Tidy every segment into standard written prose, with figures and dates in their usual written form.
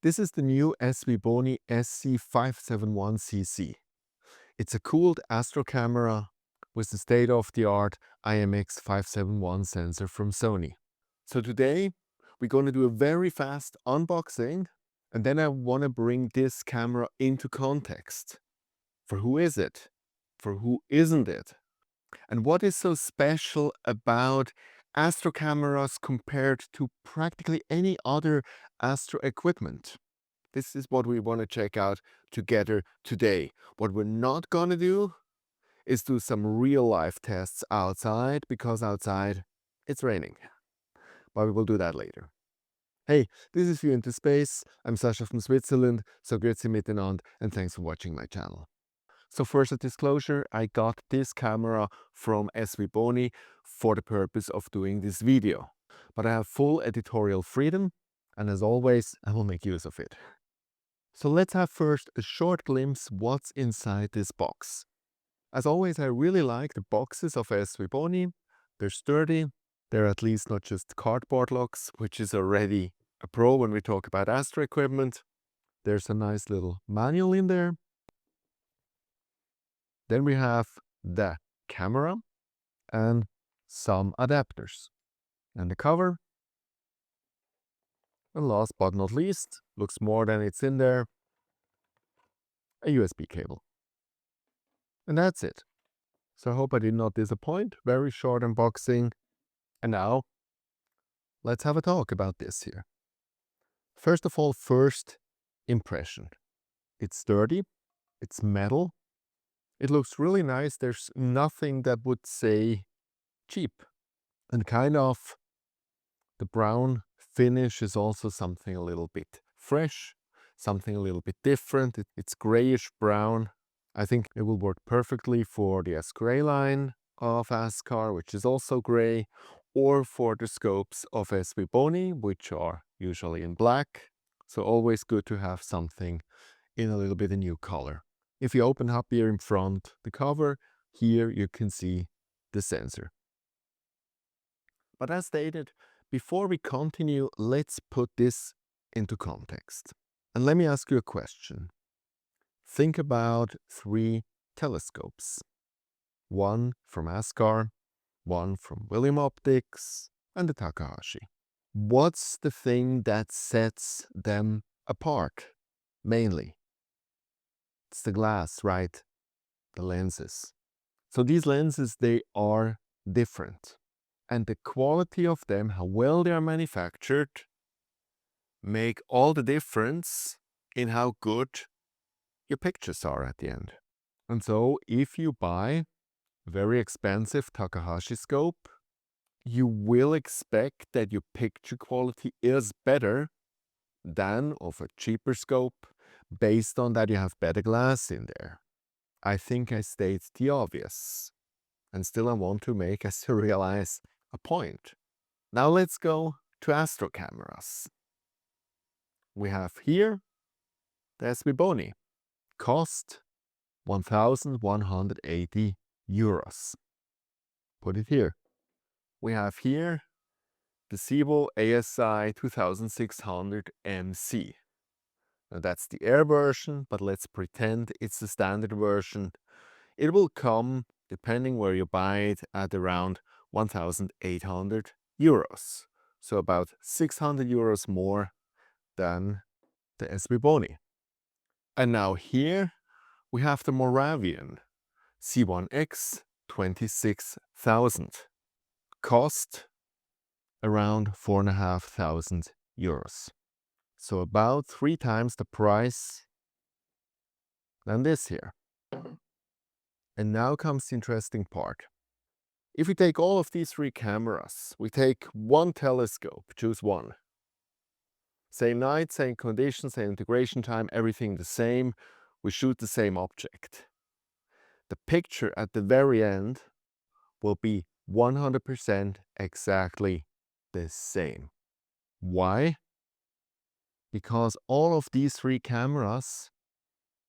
This is the new SVBONY SC571cc. It's a cooled astro camera with the state-of-the-art IMX571 sensor from Sony. So today we're going to do a very fast unboxing, and then I want to bring this camera into context. For who is it? For who isn't it? And what is so special about astro cameras compared to practically any other astro equipment? This is what we want to check out together today. What we're not going to do is do some real life tests outside, because outside it's raining. But we will do that later. Hey, this is View into Space. I'm Sascha from Switzerland, so grüezi miteinander, and thanks for watching my channel. So first, a disclosure, I got this camera from SVBONY for the purpose of doing this video. But I have full editorial freedom, and as always, I will make use of it. So let's have first a short glimpse what's inside this box. As always, I really like the boxes of SVBONY. They're sturdy, they're at least not just cardboard locks, which is already a pro when we talk about astro equipment. There's a nice little manual in there. Then we have the camera and some adapters. And the cover. And last but not least, looks more than it's in there, a USB cable. And that's it. So I hope I did not disappoint. Very short unboxing. And now, let's have a talk about this here. First of all, first impression. It's sturdy. It's metal. It looks really nice. There's nothing that would say cheap. And kind of the brown finish is also something a little bit fresh, something a little bit different. It's grayish brown. I think it will work perfectly for the S-Gray line of ASCAR, which is also gray, or for the scopes of SVBONY, which are usually in black. So always good to have something in a little bit of new color. If you open up here in front the cover, here you can see the sensor. But as stated, before we continue, let's put this into context. And let me ask you a question. Think about 3 telescopes. One from ASCAR, one from William Optics, and the Takahashi. What's the thing that sets them apart, mainly? It's the glass, right? The lenses. So these lenses, they are different. And the quality of them, how well they are manufactured, make all the difference in how good your pictures are at the end. And so if you buy a very expensive Takahashi scope, you will expect that your picture quality is better than of a cheaper scope, based on that you have better glass in there. I think I state the obvious, and still I want to make us realize a point. Now let's go to astro cameras. We have here the SVBONY. Cost 1,180 euros. Put it here. We have here the ZWO ASI2600MC. Now that's the Air version, but let's pretend it's the standard version. It will come, depending where you buy it, at around 1,800 euros. So about 600 euros more than the SVBONY. And now here we have the Moravian C1X26000. Cost around 4,500 euros. So about 3 times the price than this here. And now comes the interesting part. If we take all of these 3 cameras, we take one telescope, choose one. Same night, same conditions, same integration time, everything the same. We shoot the same object. The picture at the very end will be 100% exactly the same. Why? Because all of these 3 cameras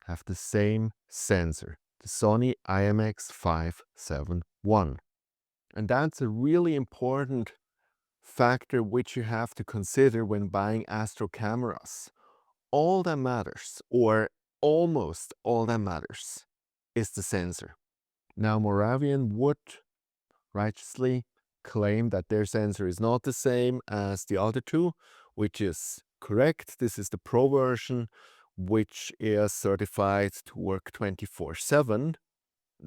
have the same sensor, the Sony IMX571. And that's a really important factor which you have to consider when buying astro cameras. all that matters, or almost all that matters, is the sensor. Now, Moravian would righteously claim that their sensor is not the same as the other two, which is correct. This is the Pro version, which is certified to work 24/7.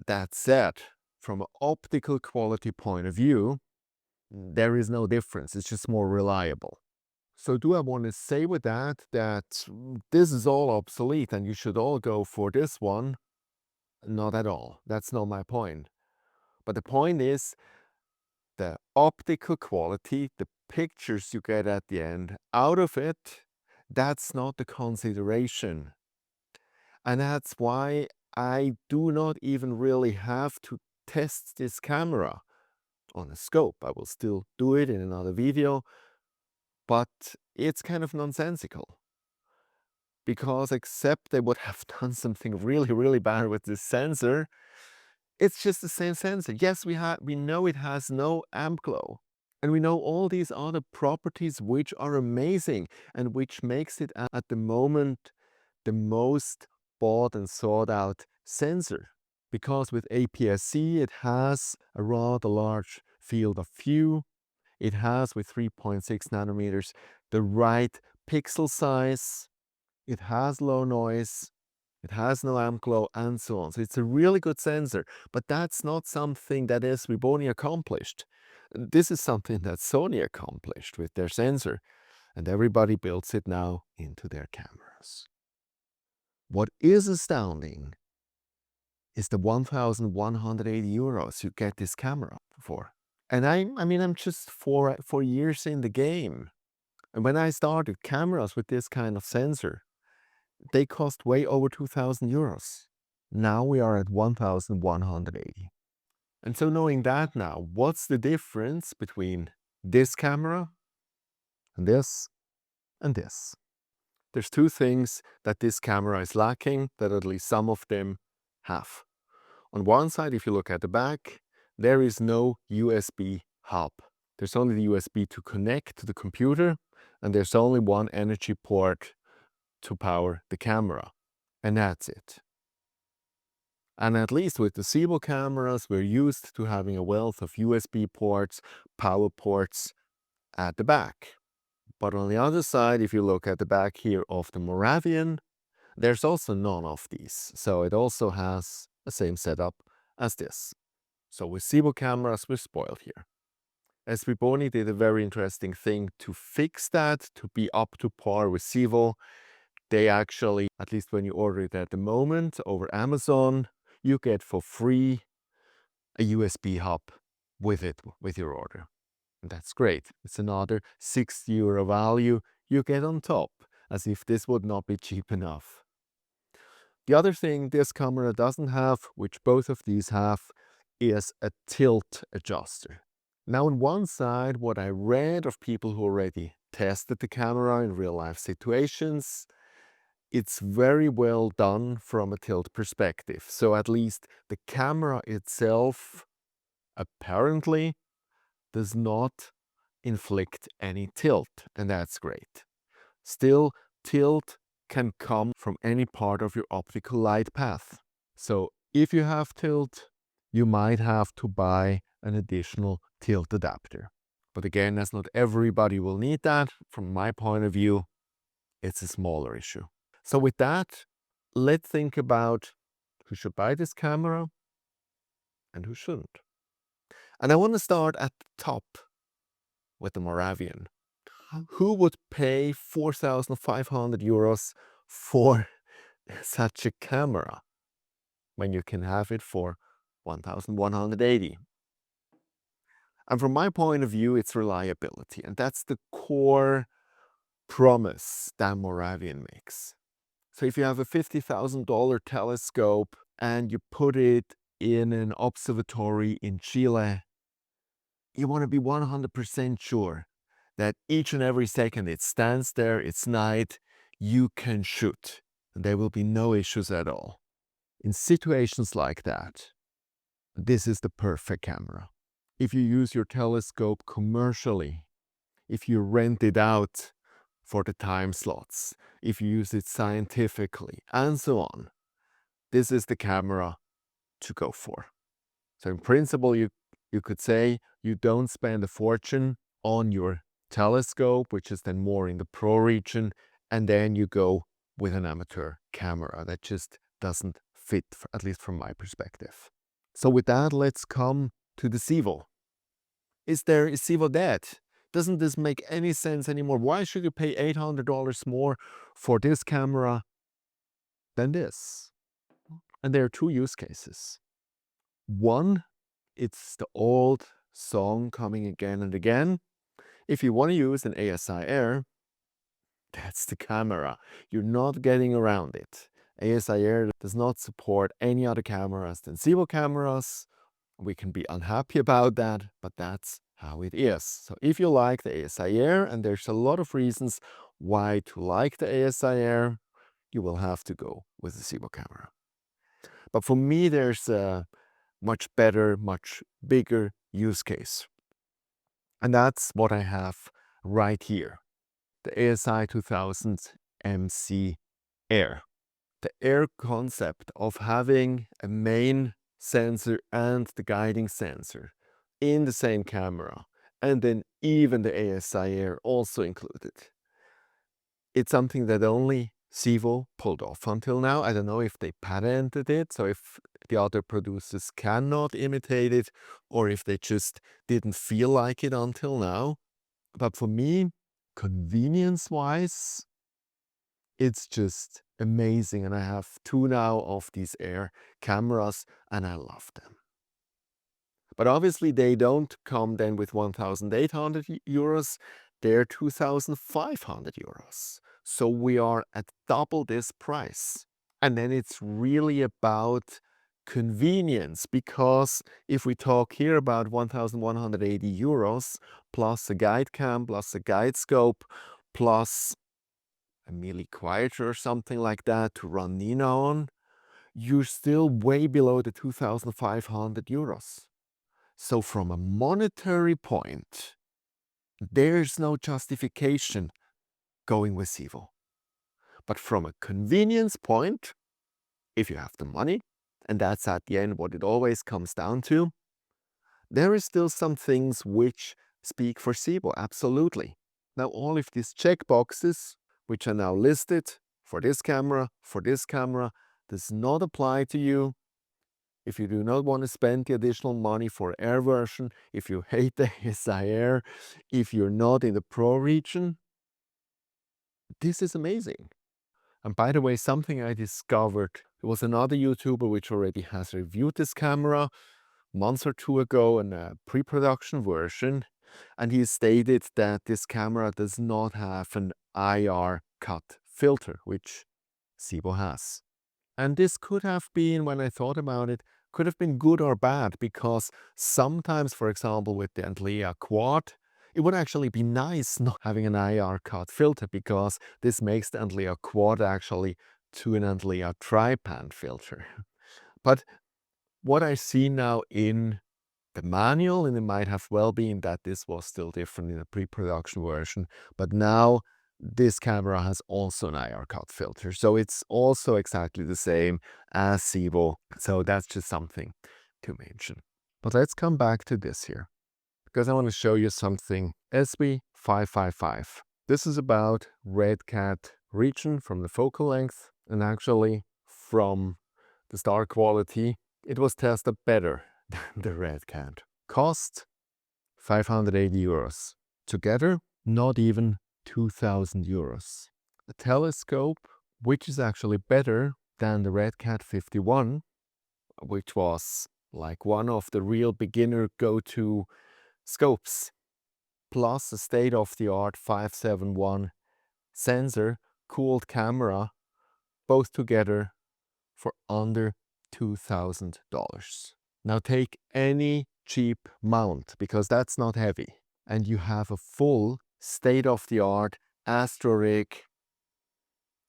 That said, from an optical quality point of view, there is no difference. It's just more reliable. So do I want to say with that this is all obsolete and you should all go for this one? Not at all. That's not my point. But the point is the optical quality, the pictures you get at the end out of it, that's not the consideration. And that's why I do not even really have to test this camera on a scope. I will still do it in another video, but it's kind of nonsensical. Because except they would have done something really, really bad with this sensor, it's just the same sensor. Yes, we know it has no amp glow. And we know all these other properties which are amazing and which makes it at the moment the most bought and sought out sensor. Because with APS-C it has a rather large field of view. It has with 3.6 nanometers the right pixel size. It has low noise. It has no amp glow and so on. So it's a really good sensor, but that's not something that SVBONY accomplished. This is something that Sony accomplished with their sensor, and everybody builds it now into their cameras. What is astounding is the 1,180 euros you get this camera for. And I mean, I'm just four years in the game. And when I started, cameras with this kind of sensor, they cost way over 2,000 euros. Now we are at 1,180. And so knowing that now, what's the difference between this camera and this and this? There's two things that this camera is lacking that at least some of them have. On one side, if you look at the back, there is no USB hub. There's only the USB to connect to the computer, and there's only one energy port to power the camera. And that's it. And at least with the ZWO cameras, we're used to having a wealth of USB ports, power ports at the back. But on the other side, if you look at the back here of the Moravian, there's also none of these. So it also has the same setup as this. So with ZWO cameras, we're spoiled here. SVBONY did a very interesting thing to fix that, to be up to par with ZWO. They actually, at least when you order it at the moment over Amazon, you get for free a USB hub with it, with your order. And that's great. It's another €6 value you get on top, as if this would not be cheap enough. The other thing this camera doesn't have, which both of these have, is a tilt adjuster. Now on one side, what I read of people who already tested the camera in real life situations, it's very well done from a tilt perspective. So at least the camera itself apparently does not inflict any tilt, and that's great. Still, tilt can come from any part of your optical light path. So if you have tilt, you might have to buy an additional tilt adapter. But again, as not everybody will need that. From my point of view, it's a smaller issue. So with that, let's think about who should buy this camera and who shouldn't. And I want to start at the top with the Moravian. Who would pay 4,500 euros for such a camera when you can have it for 1,180? And from my point of view, it's reliability. And that's the core promise that Moravian makes. So if you have a $50,000 telescope and you put it in an observatory in Chile, you want to be 100% sure that each and every second it stands there, it's night, you can shoot. And there will be no issues at all. In situations like that, this is the perfect camera. If you use your telescope commercially, if you rent it out for the time slots, if you use it scientifically, and so on, this is the camera to go for. So in principle, you could say you don't spend a fortune on your telescope, which is then more in the pro region, and then you go with an amateur camera. That just doesn't fit, at least from my perspective. So with that, let's come to the ZWO. Is ZWO dead? Doesn't this make any sense anymore? Why should you pay $800 more for this camera than this? And there are two use cases. One, it's the old song coming again and again. If you want to use an ASI Air, that's the camera. You're not getting around it. ASI Air does not support any other cameras than ZWO cameras. We can be unhappy about that, but that's how it is. So if you like the ASI Air, and there's a lot of reasons why to like the ASI Air, you will have to go with the ZWO camera. But for me, there's a much better, much bigger use case. And that's what I have right here. The ASI2600MC Air. The Air concept of having a main sensor and the guiding sensor in the same camera, and then even the ASI Air also included. It's something that only ZWO pulled off until now. I don't know if they patented it, so if the other producers cannot imitate it, or if they just didn't feel like it until now. But for me, convenience-wise, it's just amazing. And I have two now of these Air cameras, and I love them. But obviously they don't come then with 1,800 euros, they're 2,500 euros. So we are at double this price. And then it's really about convenience, because if we talk here about 1,180 euros plus a guide cam, plus a guide scope, plus a Mealy quieter or something like that to run Nina on, you're still way below the 2,500 euros. So from a monetary point, there's no justification going with ZWO. But from a convenience point, if you have the money, and that's at the end what it always comes down to, there is still some things which speak for ZWO, absolutely. Now all of these checkboxes, which are now listed for this camera, does not apply to you if you do not want to spend the additional money for Air version, if you hate the ASI Air, if you're not in the Pro region. This is amazing. And by the way, something I discovered, there was another YouTuber which already has reviewed this camera a month or two ago in a pre-production version, and he stated that this camera does not have an IR cut filter, which ZWO has. And this could have been, when I thought about it, could have been good or bad, because sometimes, for example, with the Antlia Quad, it would actually be nice not having an IR cut filter, because this makes the Antlia Quad actually to an Antlia tri-pan filter. But what I see now in the manual, and it might have well been that this was still different in the pre-production version, but now this camera has also an IR cut filter. So it's also exactly the same as ZWO. So that's just something to mention. But let's come back to this here, because I want to show you something. SB555. This is about red cat region from the focal length, and actually from the star quality, it was tested better than the red cat. Cost 580 euros. Together, not even 2,000 euros. A telescope which is actually better than the Red Cat 51, which was like one of the real beginner go-to scopes, plus a state-of-the-art 571 sensor, cooled camera, both together for under $2,000. Now take any cheap mount, because that's not heavy, and you have a full state-of-the-art Astro rig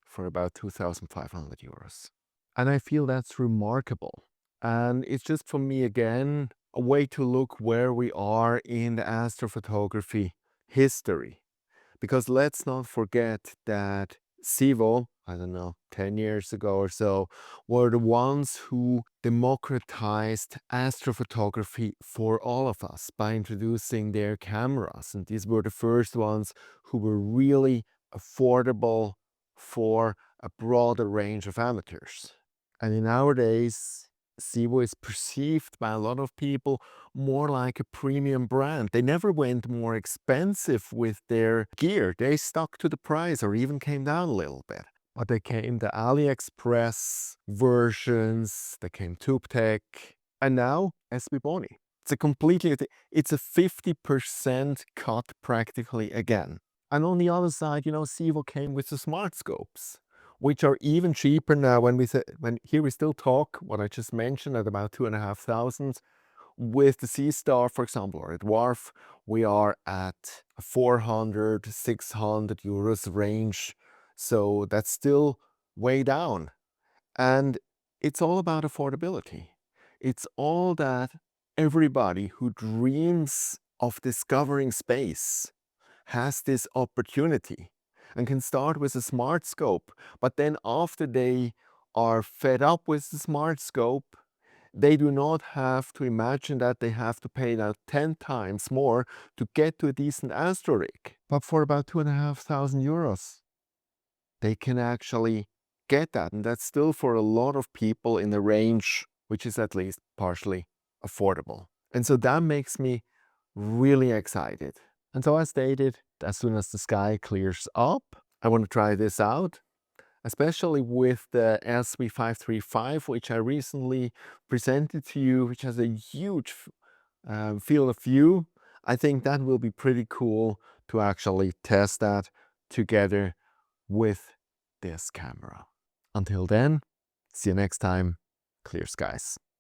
for about 2,500 euros. And I feel that's remarkable. And it's just, for me, again, a way to look where we are in the astrophotography history. Because let's not forget that ZWO, I don't know, 10 years ago or so, were the ones who democratized astrophotography for all of us by introducing their cameras. And these were the first ones who were really affordable for a broader range of amateurs. And in our days, ZWO is perceived by a lot of people more like a premium brand. They never went more expensive with their gear. They stuck to the price or even came down a little bit. But they came the AliExpress versions, they came TubeTech, and now SVBONY. It's a 50% cut practically again. And on the other side, ZWO came with the smart scopes, which are even cheaper now. Here we still talk what I just mentioned at about 2,500. With the C-Star, for example, or at Dwarf, we are at 400, 600 euros range. So that's still way down. And it's all about affordability. It's all that everybody who dreams of discovering space has this opportunity and can start with a smart scope. But then after they are fed up with the smart scope, they do not have to imagine that they have to pay now 10 times more to get to a decent astro rig. But for about 2,500 euros, they can actually get that. And that's still for a lot of people in the range, which is at least partially affordable. And so that makes me really excited. And so I stated, as soon as the sky clears up, I want to try this out, especially with the SV535, which I recently presented to you, which has a huge field of view. I think that will be pretty cool to actually test that together with this camera. Until then, see you next time. Clear skies.